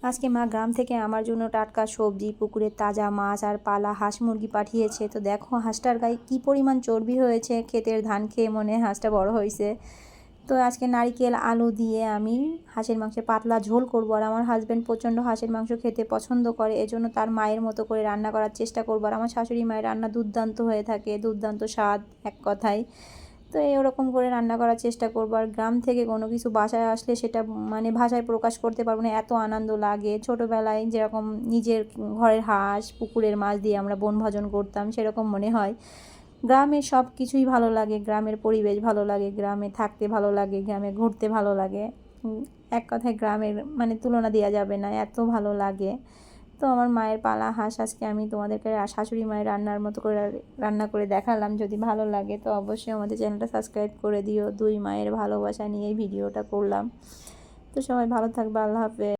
আজকে মা গ্রাম থেকে আমার জন্য টাটকা সবজি, পুকুরের তাজা মাছ আর পালা হাঁস মুরগি পাঠিয়েছে। তো দেখো হাঁসটার গায়ে কী পরিমাণ চর্বি হয়েছে, ক্ষেতের ধান খেয়ে মনে হয় হাঁসটা বড় হয়েছে। তো আজকে নারিকেল আলু দিয়ে আমি হাঁসের মাংসের পাতলা ঝোল করবো। আর আমার হাজব্যান্ড প্রচণ্ড হাঁসের মাংস খেতে পছন্দ করে, এজন্য তার মায়ের মতো করে রান্না করার চেষ্টা করবো। আর আমার শাশুড়ি মায়ের রান্না দুর্দান্ত হয়ে থাকে, দুর্দান্ত স্বাদ এক কথায়। তো ওরকম করে রান্না করার চেষ্টা করবো। আর গ্রাম থেকে কোনো কিছু বাসায় আসলে সেটা মানে ভাষায় প্রকাশ করতে পারবো না, এত আনন্দ লাগে। ছোটোবেলায় যেরকম নিজের ঘরের হাঁস পুকুরের মাছ দিয়ে আমরা বনভোজন করতাম, সেরকম মনে হয়। গ্রামের সব কিছুই ভালো লাগে, গ্রামের পরিবেশ ভালো লাগে, গ্রামে থাকতে ভালো লাগে, গ্রামে ঘুরতে ভালো লাগে। এক কথায় গ্রামের মানে তুলনা দেওয়া যাবে না, এত ভালো লাগে। তো আমার মায়ের পালা হাঁস আজকে আমি তোমাদেরকে শাশুড়ি মায়ের রান্নার মতো করে রান্না করে দেখালাম। যদি ভালো লাগে তো অবশ্যই আমাদের চ্যানেলটা সাবস্ক্রাইব করে দিও। দুই মায়ের ভালোবাসা নিয়ে এই ভিডিওটা করলাম। তো সবাই ভালো থাকবে, আল্লাহ হাফেজ।